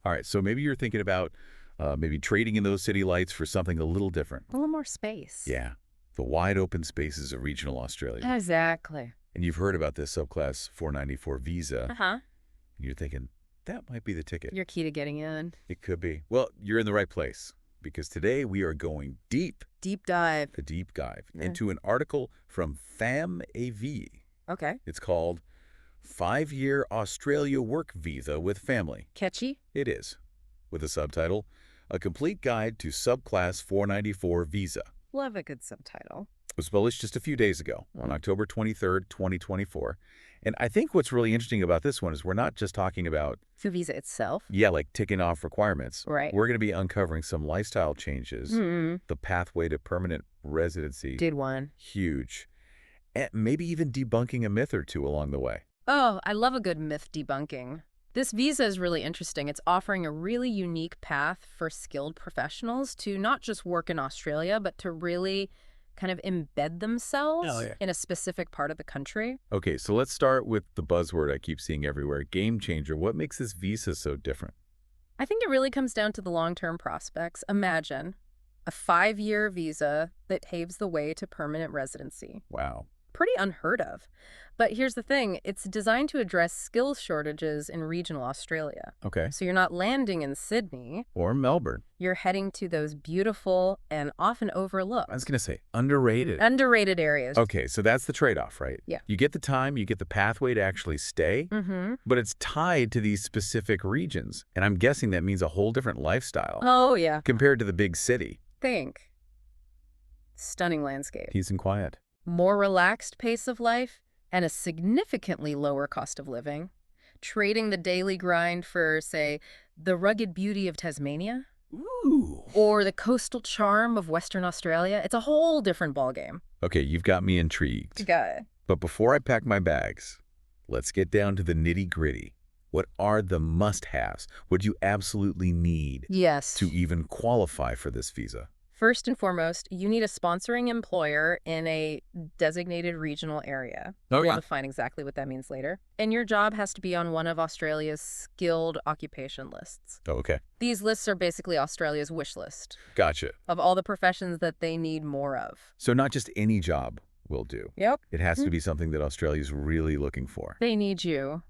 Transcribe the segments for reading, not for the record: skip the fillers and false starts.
All right, so maybe you're thinking about maybe trading in those city lights for something a little different. A little more space. Yeah, the wide open spaces of regional Australia. Exactly. And you've heard about this subclass 494 visa. Uh-huh. And you're thinking, that might be the ticket. Your key to getting in. It could be. Well, you're in the right place because today we are going deep, Deep dive. a deep dive, into an article from FamAV. Okay. It's called 5-Year Australia Work Visa with Family. Catchy? It is. With a subtitle, A Complete Guide to Subclass 494 Visa. Love a good subtitle. It was published just a few days ago, on October 23rd, 2024. And I think what's really interesting about this one is we're not just talking about, The visa itself? like ticking off requirements. Right. We're going to be uncovering some lifestyle changes, the pathway to permanent residency. Did one. Huge. And maybe even debunking a myth or two along the way. Oh, I love a good myth debunking. This visa is really interesting. It's offering a really unique path for skilled professionals to not just work in Australia, but to really kind of embed themselves in a specific part of the country. Okay, so let's start with the buzzword I keep seeing everywhere, game changer. What makes this visa so different? I think it really comes down to the long-term prospects. Imagine a 5-year visa that paves the way to permanent residency. Wow. Pretty unheard of. But here's the thing, it's designed to address skills shortages in regional Australia. Okay. So you're not landing in Sydney, Or Melbourne. you're heading to those beautiful and often overlooked, I was going to say underrated. underrated areas. Okay, so that's the trade-off, right? Yeah. You get the time, you get the pathway to actually stay, but it's tied to these specific regions. And I'm guessing that means a whole different lifestyle Oh, yeah. compared to the big city. Think. Stunning landscape. Peace and quiet. More relaxed pace of life and a significantly lower cost of living. Trading the daily grind for, say, the rugged beauty of Tasmania Ooh. or the coastal charm of Western Australia. It's a whole different ballgame. Okay, you've got me intrigued. Got it. But before I pack my bags, let's get down to the nitty-gritty. What are the must-haves? What do you absolutely need Yes. to even qualify for this visa? First and foremost, you need a sponsoring employer in a designated regional area. Oh, We'll yeah. define exactly what that means later. And your job has to be on one of Australia's skilled occupation lists. Oh, okay. These lists are basically Australia's wish list Gotcha. of all the professions that they need more of. So not just any job will do. Yep. It has to be something that Australia's really looking for. They need you.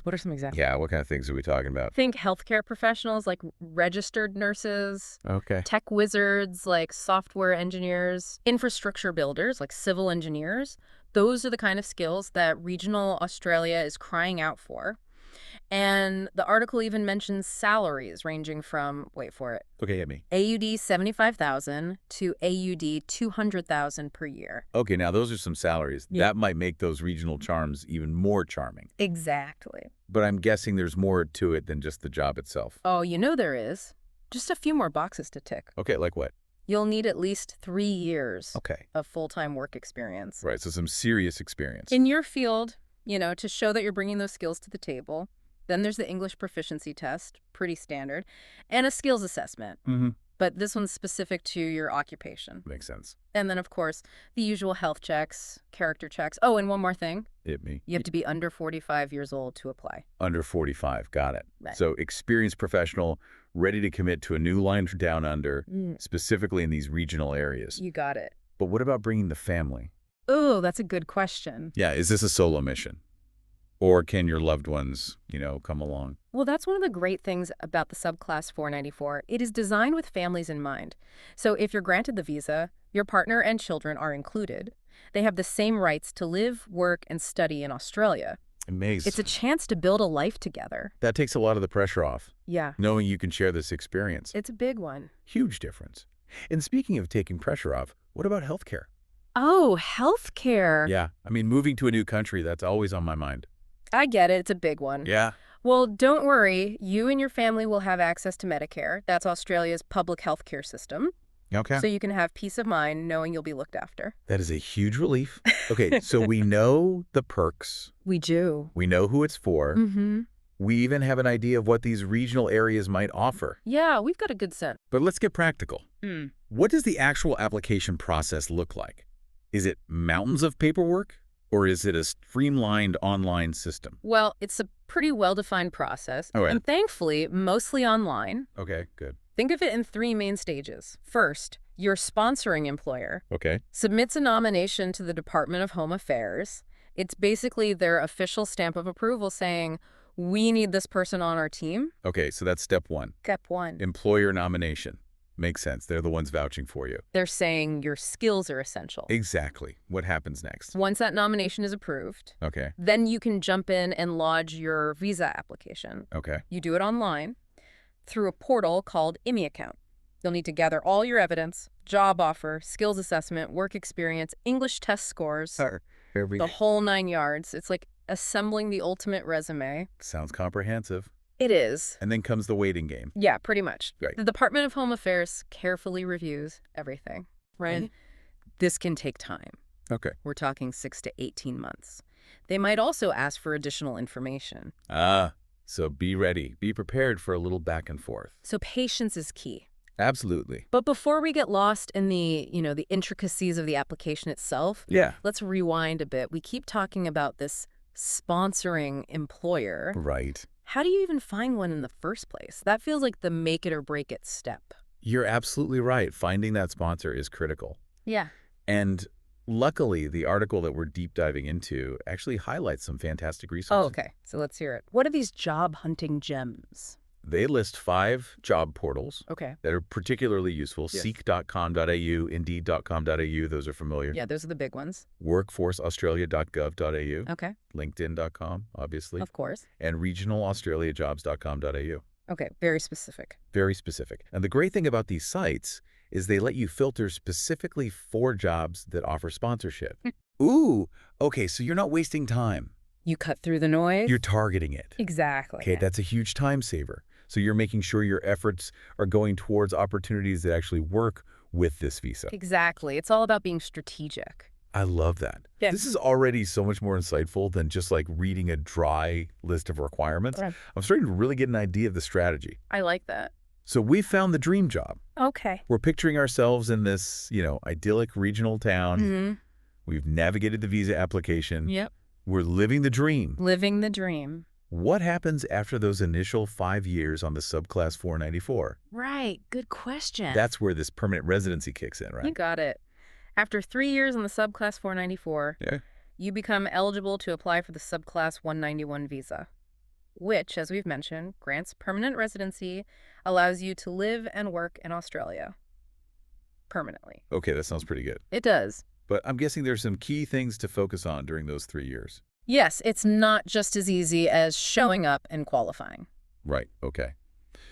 What are some examples? Yeah, what kind of things are we talking about? Think healthcare professionals like registered nurses, Okay. tech wizards like software engineers, infrastructure builders like civil engineers. Those are the kind of skills that regional Australia is crying out for. And the article even mentions salaries ranging from, wait for it, Okay, hit me. AUD 75,000 to AUD 200,000 per year. Okay, now those are some salaries. Yeah. That might make those regional charms even more charming. Exactly. But I'm guessing there's more to it than just the job itself. Oh, you know there is. Just a few more boxes to tick. Okay, like what? You'll need at least 3 years Okay. of full-time work experience. Right, so some serious experience. In your field, to show that you're bringing those skills to the table. Then there's the English proficiency test, pretty standard, and a skills assessment. Mm-hmm. But this one's specific to your occupation. Makes sense. And then, of course, the usual health checks, character checks. Oh, and one more thing. Hit me. You have to be under 45 years old to apply. Under 45, got it. Right. So experienced professional, ready to commit to a new line down under, Mm. specifically in these regional areas. You got it. But what about bringing the family? Oh, that's a good question. Yeah, is this a solo mission? Or can your loved ones, come along? Well, that's one of the great things about the Subclass 494. It is designed with families in mind. So if you're granted the visa, your partner and children are included. They have the same rights to live, work, and study in Australia. Amazing. It's a chance to build a life together. That takes a lot of the pressure off, Yeah, knowing you can share this experience. it's a big one. Huge difference. And speaking of taking pressure off, what about healthcare? Oh, healthcare. Yeah, I mean, moving to a new country, that's always on my mind. I get it. It's a big one. Yeah. Well, don't worry. You and your family will have access to Medicare. That's Australia's public healthcare system. Okay. So you can have peace of mind knowing you'll be looked after. That is a huge relief. Okay, so we know the perks. We do. We know who it's for. Mm-hmm. We even have an idea of what these regional areas might offer. Yeah, we've got a good sense. But let's get practical. Mm. What does the actual application process look like? Is it mountains of paperwork? Or is it a streamlined online system? Well, it's pretty well-defined process. All right. And thankfully, mostly online. Okay, good. Think of it in 3 main stages. First, your sponsoring employer Okay. submits a nomination to the Department of Home Affairs. It's basically their official stamp of approval saying, we need this person on our team. Okay, so that's step one. Step 1. Employer nomination. Makes sense. They're the ones vouching for you. They're saying your skills are essential. Exactly. What happens next? Once that nomination is approved, Okay. then you can jump in and lodge your visa application. Okay. You do it online through a portal called IMI account. You'll need to gather all your evidence, job offer, skills assessment, work experience, English test scores, the whole 9 yards. It's like assembling the ultimate resume. Sounds comprehensive. It is. And then comes the waiting game. Yeah, pretty much. Right. The Department of Home Affairs carefully reviews everything, right? This can take time. Okay. We're talking 6 to 18 months. They might also ask for additional information. So be ready. Be prepared for a little back and forth. So patience is key. Absolutely. But before we get lost in the intricacies of the application itself, Yeah. let's rewind a bit. We keep talking about this sponsoring employer. Right. How do you even find one in the first place? That feels like the make it or break it step. You're absolutely right. Finding that sponsor is critical. Yeah. And luckily, the article that we're deep diving into actually highlights some fantastic resources. Oh, okay. So let's hear it. What are these job hunting gems? They list 5 job portals Okay. that are particularly useful. Yes. Seek.com.au, Indeed.com.au, those are familiar. Yeah, those are the big ones. WorkforceAustralia.gov.au, Okay. LinkedIn.com, obviously, Of course. and regionalaustraliajobs.com.au. Okay. Very specific. Very specific. And the great thing about these sites is they let you filter specifically for jobs that offer sponsorship. Ooh, okay, so you're not wasting time. You cut through the noise? You're targeting it. Exactly. Okay, that's a huge time saver. So you're making sure your efforts are going towards opportunities that actually work with this visa. Exactly. It's all about being strategic. I love that. Yeah. This is already so much more insightful than just like reading a dry list of requirements. Right. I'm starting to really get an idea of the strategy. I like that. So we found the dream job. Okay. We're picturing ourselves in this, idyllic regional town. Mm-hmm. We've navigated the visa application. Yep. We're living the dream. Living the dream. What happens after those initial 5 years on the Subclass 494? Right. Good question. That's where this permanent residency kicks in, You right? got it. After 3 years on the Subclass 494, Yeah. you become eligible to apply for the Subclass 191 visa, which, as we've mentioned, grants permanent residency, allows you to live and work in Australia permanently. Okay, that sounds pretty good. It does. But I'm guessing there's some key things to focus on during those 3 years. Yes, it's not just as easy as showing up and qualifying. Right, okay.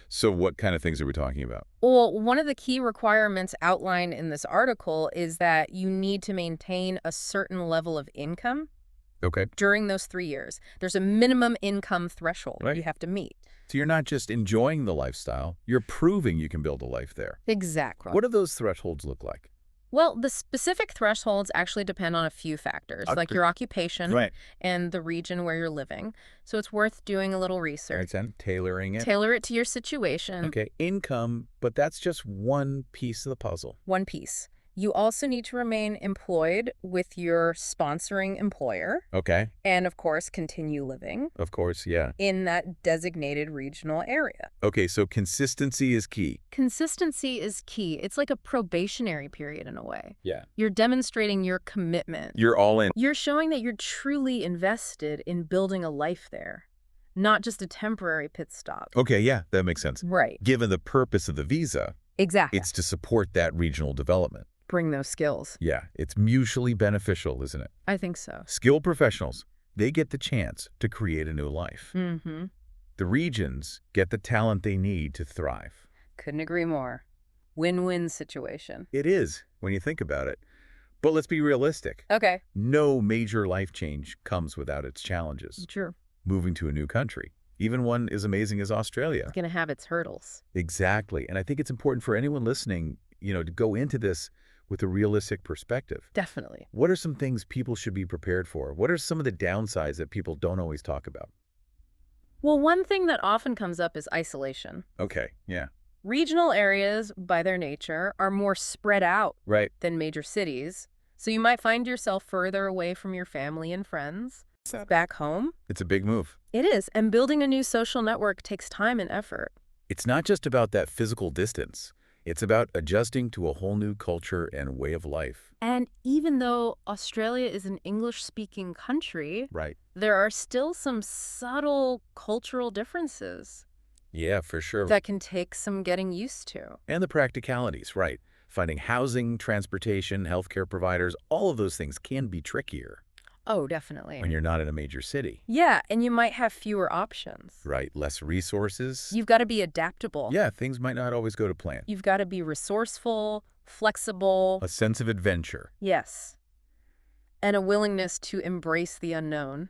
So what kind of things are we talking about? Well, one of the key requirements outlined in this article is that you need to maintain a certain level of income Okay. during those 3 years. There's a minimum income threshold Right. you have to meet. So you're not just enjoying the lifestyle, you're proving you can build a life there. Exactly. What do those thresholds look like? Well, the specific thresholds actually depend on a few factors, like your occupation and the region where you're living. So it's worth doing a little research. Right, tailoring it. Tailor it to your situation. Okay, income, but that's just one piece of the puzzle. One piece. You also need to remain employed with your sponsoring employer Okay, and, of course, continue living of course, yeah. in that designated regional area. Okay, so consistency is key. Consistency is key. It's like a probationary period in a way. Yeah. You're demonstrating your commitment. You're all in. You're showing that you're truly invested in building a life there, not just a temporary pit stop. Okay, yeah, that makes sense. Right. Given the purpose of the visa, Exactly. it's to support that regional development. Bring those skills. Yeah, it's mutually beneficial, isn't it? I think so. Skilled professionals, they get the chance to create a new life. Mm-hmm. The regions get the talent they need to thrive. Couldn't agree more. Win-win situation. It is, when you think about it. But let's be realistic. Okay. No major life change comes without its challenges. True. Moving to a new country, even one as amazing as Australia. It's going to have its hurdles. Exactly. And I think it's important for anyone listening, to go into this with a realistic perspective. Definitely. What are some things people should be prepared for? What are some of the downsides that people don't always talk about? Well, one thing that often comes up is isolation. Okay, yeah. Regional areas, by their nature, are more spread out Right. than major cities, so you might find yourself further away from your family and friends. Back home, It's a big move. It is, and building a new social network takes time and effort. It's not just about that physical distance. It's about adjusting to a whole new culture and way of life. And even though Australia is an English-speaking country, Right. there are still some subtle cultural differences Yeah, for sure. that can take some getting used to. And the practicalities, right. Finding housing, transportation, healthcare providers, all of those things can be trickier Oh, definitely. when you're not in a major city. Yeah, and you might have fewer options. Right. Less resources. You've got to be adaptable. Yeah, things might not always go to plan. You've got to be resourceful, flexible. A sense of adventure. Yes. And a willingness to embrace the unknown.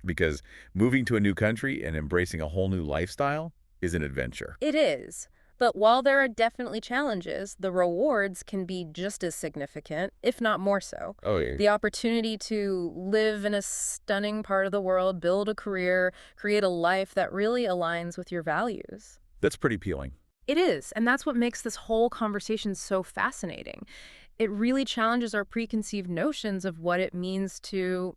Because moving to a new country and embracing a whole new lifestyle is an adventure. It is. But while there are definitely challenges, the rewards can be just as significant, if not more so. Oh, yeah. The opportunity to live in a stunning part of the world, build a career, create a life that really aligns with your values. That's pretty appealing. It is, and that's what makes this whole conversation so fascinating. It really challenges our preconceived notions of what it means to,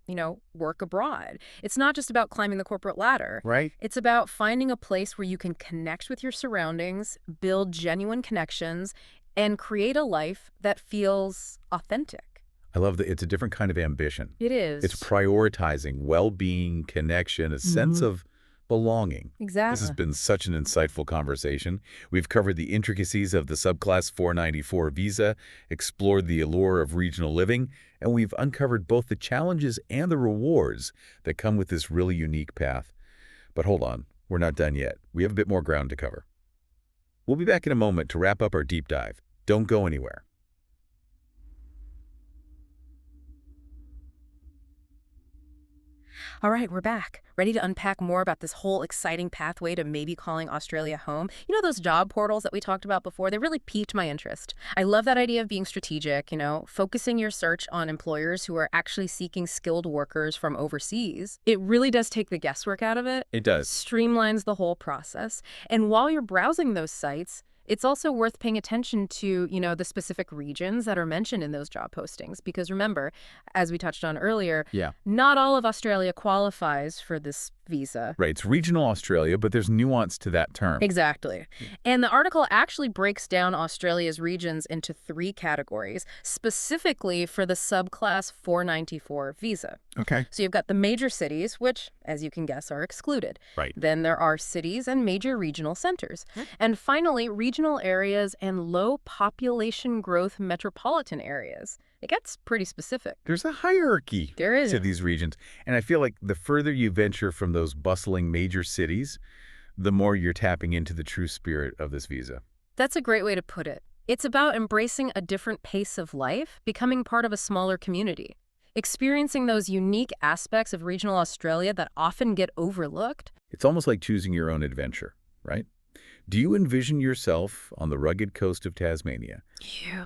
work abroad. It's not just about climbing the corporate ladder. Right? It's about finding a place where you can connect with your surroundings, build genuine connections, and create a life that feels authentic. I love that it's a different kind of ambition. It is. It's prioritizing well-being, connection, a sense of belonging. Exactly. This has been such an insightful conversation. We've covered the intricacies of the Subclass 494 visa, explored the allure of regional living, and we've uncovered both the challenges and the rewards that come with this really unique path. But hold on, we're not done yet. We have a bit more ground to cover. We'll be back in a moment to wrap up our deep dive. Don't go anywhere. All right, we're back. Ready to unpack more about this whole exciting pathway to maybe calling Australia home? You know those job portals that we talked about before? They really piqued my interest. I love that idea of being strategic, focusing your search on employers who are actually seeking skilled workers from overseas. It really does take the guesswork out of it. It does. Streamlines the whole process. And while you're browsing those sites, it's also worth paying attention to, the specific regions that are mentioned in those job postings. Because remember, as we touched on earlier, Yeah. not all of Australia qualifies for this visa. Right, it's regional Australia, but there's nuance to that term. Exactly. And the article actually breaks down Australia's regions into 3 categories, specifically for the Subclass 494 visa. Okay. So you've got the major cities, which, as you can guess, are excluded. Right. Then there are cities and major regional centers. And finally, regional areas and low population growth metropolitan areas. It gets pretty specific. There's a hierarchy There is. to these regions. And I feel like the further you venture from those bustling major cities, the more you're tapping into the true spirit of this visa. That's a great way to put it. It's about embracing a different pace of life, becoming part of a smaller community, experiencing those unique aspects of regional Australia that often get overlooked. It's almost like choosing your own adventure, right? Do you envision yourself on the rugged coast of Tasmania,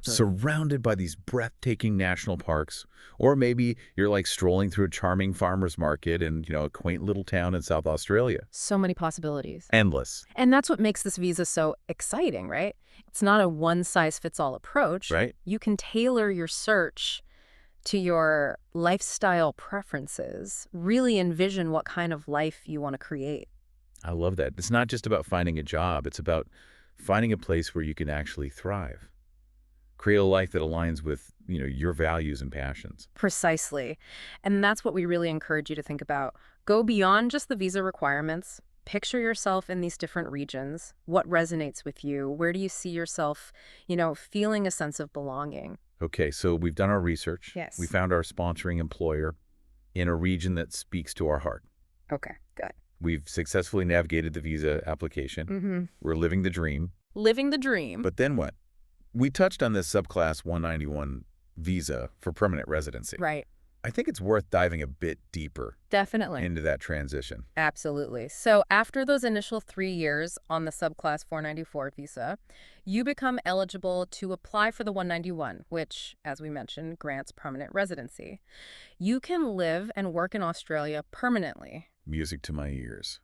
surrounded by these breathtaking national parks? Or maybe you're like strolling through a charming farmer's market in, a quaint little town in South Australia. So many possibilities. Endless. And that's what makes this visa so exciting, right? It's not a one-size-fits-all approach. Right. You can tailor your search to your lifestyle preferences, really envision what kind of life you want to create. I love that. It's not just about finding a job. It's about finding a place where you can actually thrive. Create a life that aligns with, your values and passions. Precisely. And that's what we really encourage you to think about. Go beyond just the visa requirements. Picture yourself in these different regions. What resonates with you? Where do you see yourself, feeling a sense of belonging? Okay, so we've done our research. Yes. We found our sponsoring employer in a region that speaks to our heart. Okay, good. We've successfully navigated the visa application. We're living the dream. Living the dream. But then what? We touched on this Subclass 191 visa for permanent residency. Right. I think it's worth diving a bit deeper Definitely. into that transition. Absolutely. So after those initial 3 years on the Subclass 494 visa, you become eligible to apply for the 191, which, as we mentioned, grants permanent residency. You can live and work in Australia permanently. Music to my ears.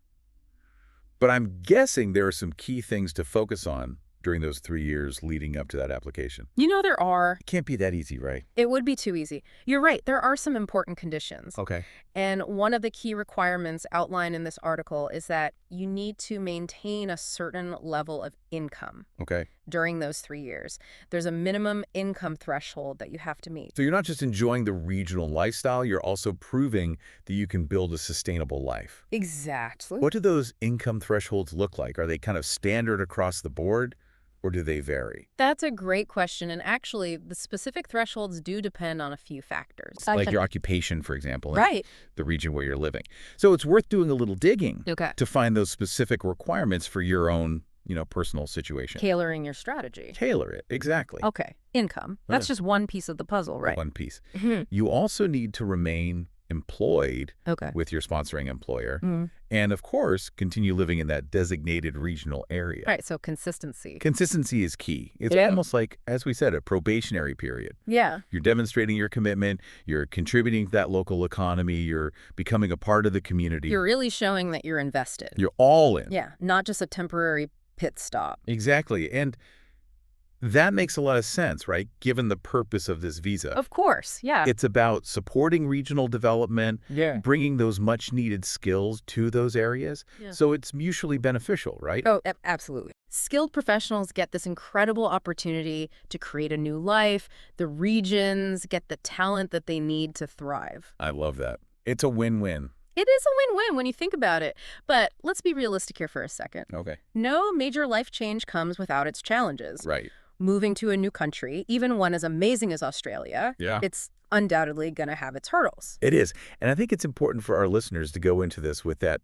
But I'm guessing there are some key things to focus on during those 3 years leading up to that application? There are. It can't be that easy, right? It would be too easy. You're right. There are some important conditions. Okay. And one of the key requirements outlined in this article is that you need to maintain a certain level of income Okay. during those 3 years. There's a minimum income threshold that you have to meet. So you're not just enjoying the regional lifestyle, you're also proving that you can build a sustainable life. Exactly. What do those income thresholds look like? Are they kind of standard across the board, or do they vary? That's a great question. And actually, the specific thresholds do depend on a few factors. Like your occupation, for example, in Right. the region where you're living. So it's worth doing a little digging Okay. to find those specific requirements for your own, personal situation. Tailoring your strategy. Tailor it. Exactly. Okay. Income. That's just one piece of the puzzle, right? One piece. Mhm. You also need to remain employed Okay. with your sponsoring employer. Mhm. And of course, continue living in that designated regional area. Right. So consistency. Consistency is key. It's Yeah. almost like, as we said, a probationary period. Yeah. You're demonstrating your commitment, you're contributing to that local economy, you're becoming a part of the community. You're really showing that you're invested. You're all in. Yeah. Not just a temporary pit stop. Exactly. And that makes a lot of sense, right? Given the purpose of this visa. Of course. Yeah. It's about supporting regional development, Yeah. bringing those much needed skills to those areas. Yeah. So it's mutually beneficial, right? Oh, absolutely. Skilled professionals get this incredible opportunity to create a new life. The regions get the talent that they need to thrive. I love that. It's a win-win. It is a win-win when you think about it. But let's be realistic here for a second. Okay. No major life change comes without its challenges. Right. Moving to a new country, even one as amazing as Australia, Yeah. it's undoubtedly going to have its hurdles. It is. And I think it's important for our listeners to go into this with that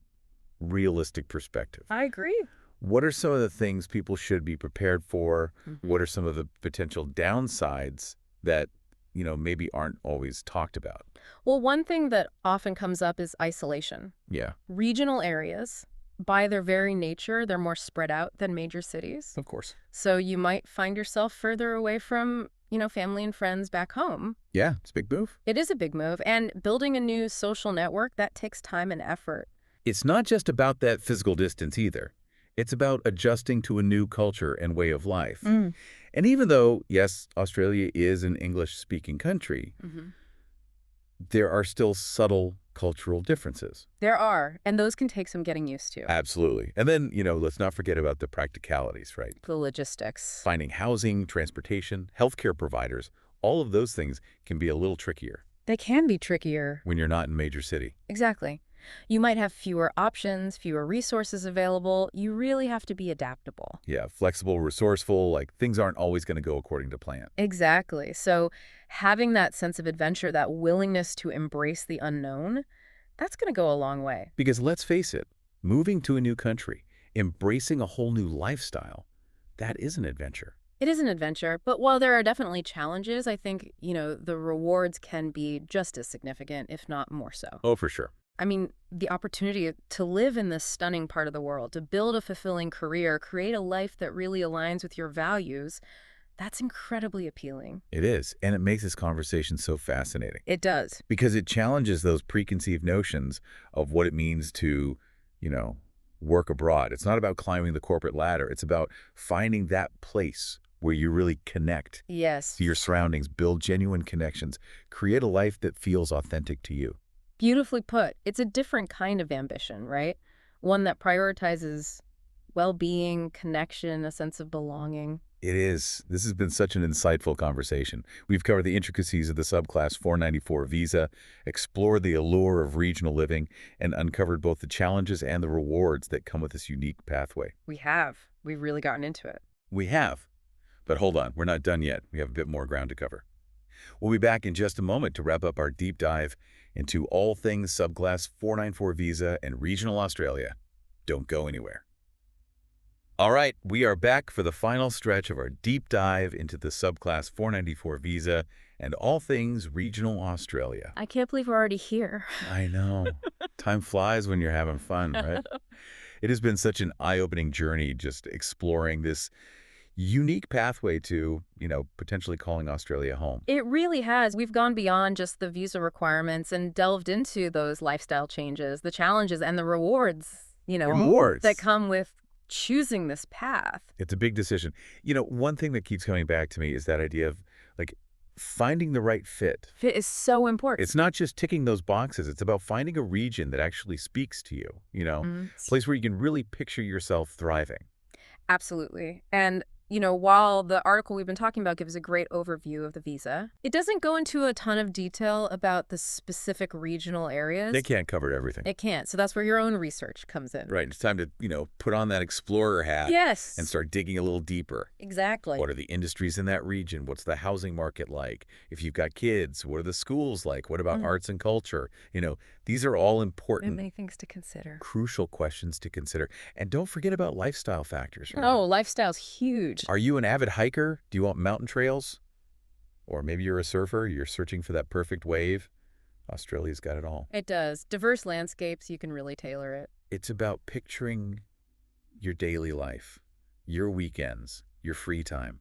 realistic perspective. I agree. What are some of the things people should be prepared for? Mhm. What are some of the potential downsides that, maybe aren't always talked about? Well, one thing that often comes up is isolation. Yeah, Regional areas, by their very nature, they're more spread out than major cities. of course. So you might find yourself further away from, family and friends back home. Yeah, it's a big move. It is a big move. And building a new social network, that takes time and effort. It's not just about that physical distance either. It's about adjusting to a new culture and way of life. And even though, yes, Australia is an English-speaking country, Mhm. there are still subtle cultural differences. There are, and those can take some getting used to. Absolutely. And then, let's not forget about the practicalities, right? The logistics. Finding housing, transportation, healthcare providers, all of those things can be a little trickier They can be trickier. when you're not in a major city. Exactly. You might have fewer options, fewer resources available. You really have to be adaptable. Yeah, flexible, resourceful, like things aren't always going to go according to plan. Exactly. So having that sense of adventure, that willingness to embrace the unknown, that's going to go a long way. Because let's face it, moving to a new country, embracing a whole new lifestyle, that is an adventure. It is an adventure, but while there are definitely challenges, I think, the rewards can be just as significant, if not more so. Oh, for sure. I mean, the opportunity to live in this stunning part of the world, to build a fulfilling career, create a life that really aligns with your values, that's incredibly appealing. It is. And it makes this conversation so fascinating It does. because it challenges those preconceived notions of what it means to, work abroad. It's not about climbing the corporate ladder. It's about finding that place where you really connect Yes. to your surroundings, build genuine connections, create a life that feels authentic to you. Beautifully put. It's a different kind of ambition, right? One that prioritizes well-being, connection, a sense of belonging. It is. This has been such an insightful conversation. We've covered the intricacies of the Subclass 494 visa, explored the allure of regional living, and uncovered both the challenges and the rewards that come with this unique pathway. We have. We've really gotten into it. We have. But hold on, we're not done yet. We have a bit more ground to cover. We'll be back in just a moment to wrap up our deep dive into all things Subclass 494 visa and regional Australia. Don't go anywhere. All right, we are back for the final stretch of our deep dive into the Subclass 494 visa and all things regional Australia. I can't believe we're already here. I know. Time flies when you're having fun, right? It has been such an eye-opening journey just exploring this unique pathway to, potentially calling Australia home. It really has. We've gone beyond just the visa requirements and delved into those lifestyle changes, the challenges, and the rewards, Rewards. that come with choosing this path. It's a big decision. One thing that keeps coming back to me is that idea of, like, finding the right fit. Fit is so important. It's not just ticking those boxes. It's about finding a region that actually speaks to you, Mhm. a place where you can really picture yourself thriving. Absolutely. And, while the article we've been talking about gives a great overview of the visa, it doesn't go into a ton of detail about the specific regional areas. They can't cover everything. It can't. So that's where your own research comes in. Right. It's time to, put on that explorer hat Yes. and start digging a little deeper. Exactly. What are the industries in that region? What's the housing market like? If you've got kids, what are the schools like? What about arts and culture? These are all important, Many things to consider. crucial questions to consider. And don't forget about lifestyle factors. Right? Oh, lifestyle's huge. Are you an avid hiker? Do you want mountain trails? Or maybe you're a surfer, you're searching for that perfect wave. Australia's got it all. It does. Diverse landscapes, you can really tailor it. It's about picturing your daily life, your weekends, your free time.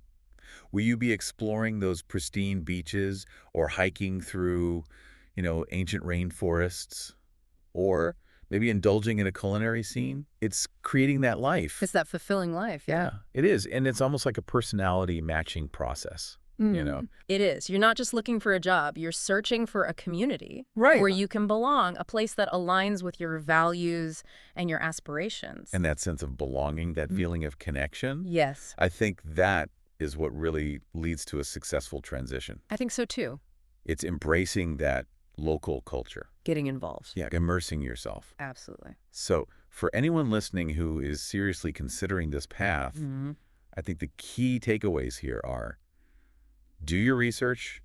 Will you be exploring those pristine beaches or hiking through, ancient rainforests? Or maybe indulging in a culinary scene? It's creating that life. It's that fulfilling life. Yeah, it is. And it's almost like a personality matching process. It is. You're not just looking for a job. You're searching for a community Right. where you can belong, a place that aligns with your values and your aspirations. And that sense of belonging, that feeling of connection, Yes, I think that is what really leads to a successful transition. I think so too. It's embracing that local culture. Getting involved. Yeah, immersing yourself. Absolutely. So for anyone listening who is seriously considering this path, Mhm. I think the key takeaways here are: do your research,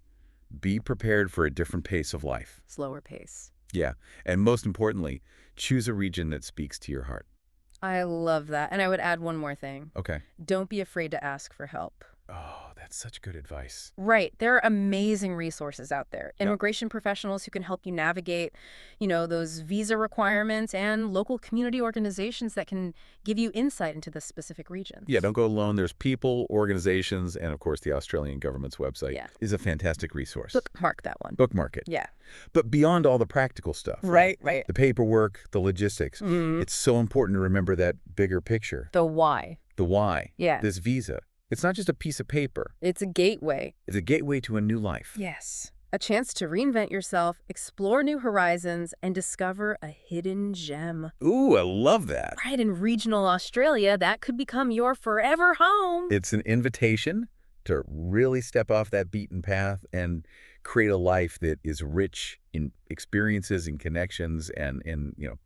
be prepared for a different pace of life. Slower pace. Yeah, and most importantly, choose a region that speaks to your heart. I love that. And I would add one more thing. Okay. Don't be afraid to ask for help. Oh, that's such good advice. Right. There are amazing resources out there. Immigration professionals who can help you navigate, those visa requirements, and local community organizations that can give you insight into the specific regions. Yeah, don't go alone. There's people, organizations, and of course the Australian government's website is a fantastic resource. Bookmark that one. Bookmark it. Yeah. But beyond all the practical stuff, Right. the paperwork, the logistics, it's so important to remember that bigger picture, The why. the why, Yeah. this visa. It's not just a piece of paper. It's a gateway. It's a gateway to a new life. Yes. A chance to reinvent yourself, explore new horizons, and discover a hidden gem. Ooh, I love that. Right, in regional Australia, that could become your forever home. It's an invitation to really step off that beaten path and create a life that is rich in experiences and connections and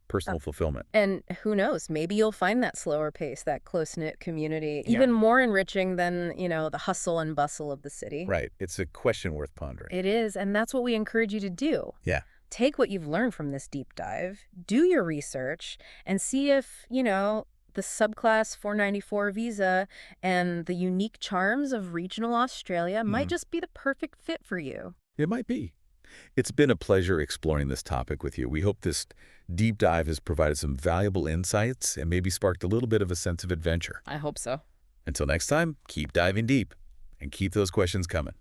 personal fulfillment. And who knows, maybe you'll find that slower pace, that close-knit community, Yeah. even more enriching than, the hustle and bustle of the city. Right. It's a question worth pondering. It is, and that's what we encourage you to do. Yeah. Take what you've learned from this deep dive, do your research, and see if, the Subclass 494 visa and the unique charms of regional Australia might just be the perfect fit for you. It might be. It's been a pleasure exploring this topic with you. We hope this deep dive has provided some valuable insights and maybe sparked a little bit of a sense of adventure. I hope so. Until next time, keep diving deep and keep those questions coming.